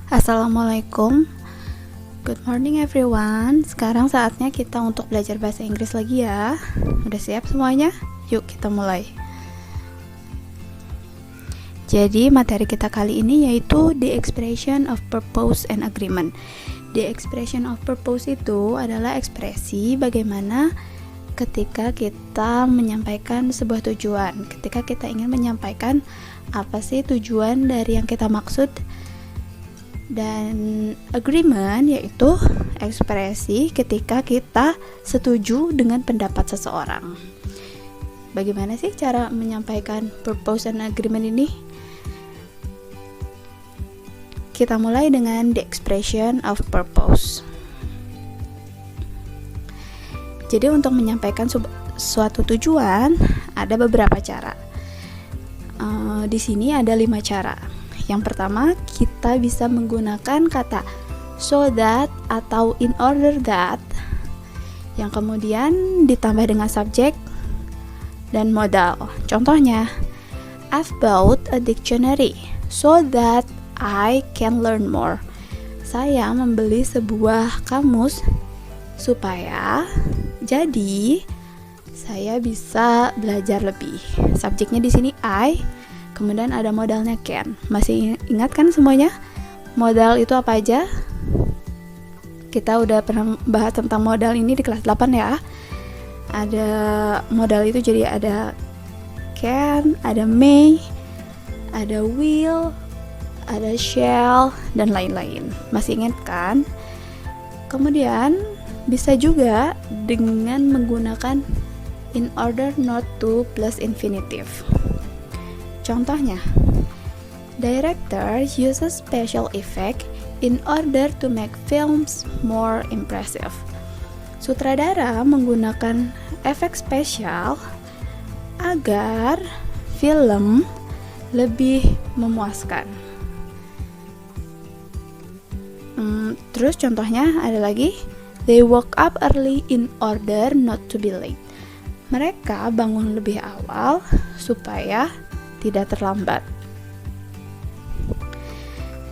Assalamualaikum. Good morning everyone. Sekarang saatnya kita untuk belajar bahasa Inggris lagi ya. Udah siap semuanya? Yuk kita mulai. Jadi materi kita kali ini yaitu the expression of purpose and agreement. The expression of purpose itu adalah ekspresi bagaimana ketika kita menyampaikan sebuah tujuan. Ketika kita ingin menyampaikan apa sih tujuan dari yang kita maksud. Dan agreement yaitu ekspresi ketika kita setuju dengan pendapat seseorang. Bagaimana sih cara menyampaikan purpose and agreement ini? Kita mulai dengan the expression of purpose. Jadi untuk menyampaikan suatu tujuan ada beberapa cara. Di sini ada 5 cara. Yang pertama, kita bisa menggunakan kata so that atau in order that, yang kemudian ditambah dengan subjek dan modal. Contohnya, I've bought a dictionary so that I can learn more. Saya membeli sebuah kamus supaya jadi saya bisa belajar lebih. Subjeknya di sini I. Kemudian ada modalnya can. Masih ingat kan semuanya? Modal itu apa aja? Kita udah pernah bahas tentang modal ini di kelas 8 ya. Ada modal itu jadi ada can, ada may, ada will, ada shall, dan lain-lain. Masih ingat kan? Kemudian bisa juga dengan menggunakan in order not to plus infinitive. Contohnya, director uses special effect in order to make films more impressive. Sutradara menggunakan efek spesial agar film lebih memuaskan. Terus contohnya ada lagi, they woke up early in order not to be late. Mereka bangun lebih awal supaya tidak terlambat.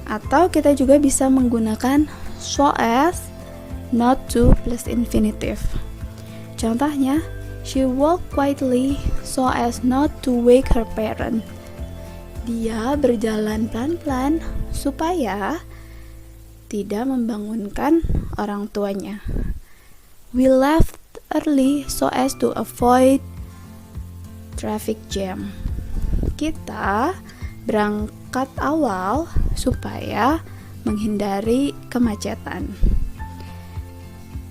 Atau kita juga bisa menggunakan so as not to plus infinitive. Contohnya, she walked quietly so as not to wake her parent. Dia berjalan pelan-pelan supaya tidak membangunkan orang tuanya. We left early so as to avoid traffic jam. Kita berangkat awal supaya menghindari kemacetan.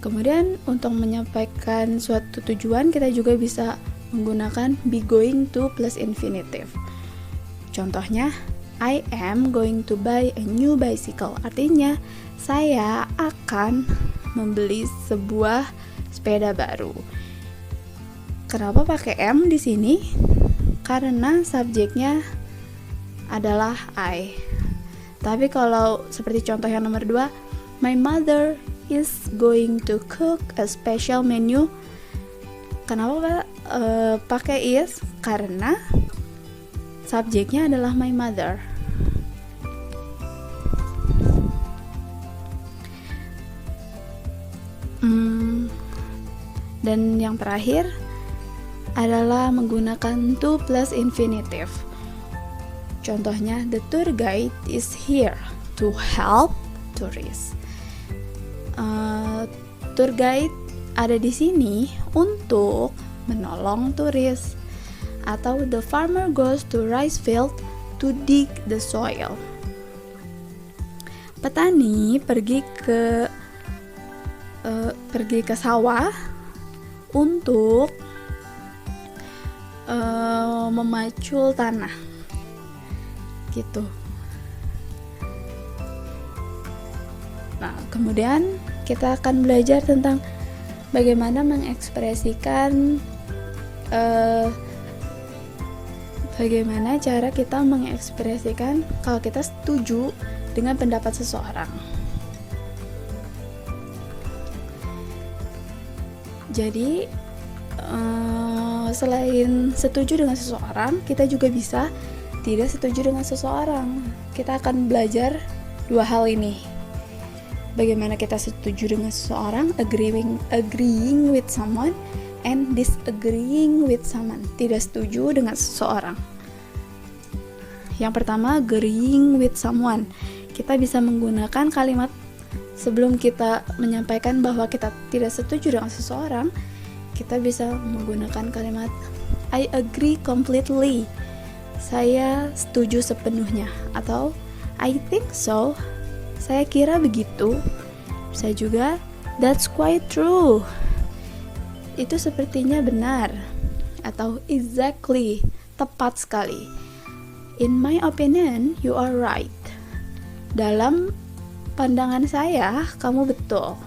Kemudian untuk menyampaikan suatu tujuan kita juga bisa menggunakan be going to plus infinitive. Contohnya, I am going to buy a new bicycle. Artinya, saya akan membeli sebuah sepeda baru. Kenapa pakai am di sini? Karena subjeknya adalah I. Tapi kalau seperti contoh yang nomor 2, my mother is going to cook a special menu. Kenapa pakai is? Karena subjeknya adalah my mother. Dan yang terakhir adalah menggunakan to plus infinitive. Contohnya, the tour guide is here to help tourists. Tour guide ada di sini untuk menolong turis. Atau the farmer goes to rice field to dig the soil. Petani pergi ke sawah untuk memacul tanah gitu. Nah, kemudian kita akan belajar tentang bagaimana mengekspresikan bagaimana cara kita mengekspresikan kalau kita setuju dengan pendapat seseorang. Jadi selain setuju dengan seseorang, kita juga bisa tidak setuju dengan seseorang. Kita akan belajar dua hal ini. Bagaimana kita setuju dengan seseorang, agreeing with someone, and disagreeing with someone, tidak setuju dengan seseorang. Yang pertama, agreeing with someone. Kita bisa menggunakan kalimat sebelum kita menyampaikan bahwa kita tidak setuju dengan seseorang, kita bisa menggunakan kalimat I agree completely. Saya setuju sepenuhnya, atau I think so. Saya kira begitu. Bisa juga that's quite true. Itu sepertinya benar. Atau exactly, tepat sekali. In my opinion, you are right. Dalam pandangan saya, kamu betul.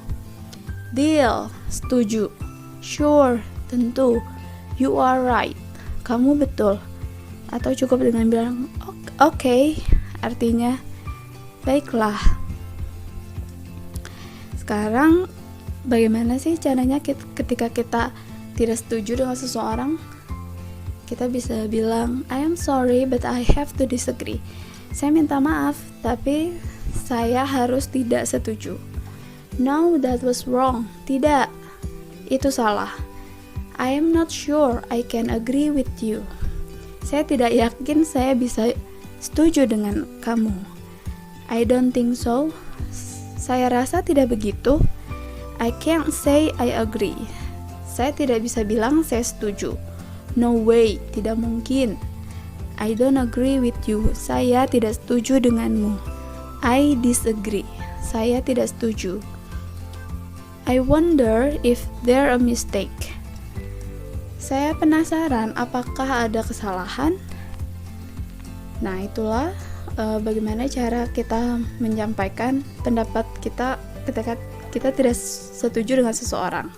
Deal, setuju. Sure, tentu. You are right. Kamu betul. Atau cukup dengan bilang okay, artinya baiklah. Sekarang bagaimana sih caranya ketika kita tidak setuju dengan seseorang? Kita bisa bilang I am sorry but I have to disagree. Saya minta maaf tapi saya harus tidak setuju. No, that was wrong. Tidak, itu salah. I am not sure I can agree with you. Saya tidak yakin saya bisa setuju dengan kamu. I don't think so. Saya rasa tidak begitu. I can't say I agree. Saya tidak bisa bilang saya setuju. No way, tidak mungkin. I don't agree with you. Saya tidak setuju denganmu. I disagree. Saya tidak setuju. I wonder if there a mistake. Saya penasaran apakah ada kesalahan. Nah, itulah bagaimana cara kita menyampaikan pendapat kita ketika kita tidak setuju dengan seseorang.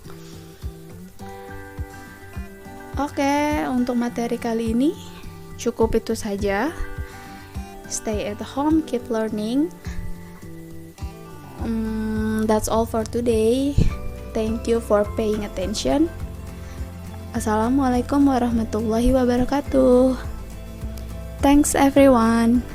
Oke, untuk materi kali ini cukup itu saja. Stay at home, keep learning. That's all for today. Thank you for paying attention. Assalamualaikum warahmatullahi wabarakatuh. Thanks everyone.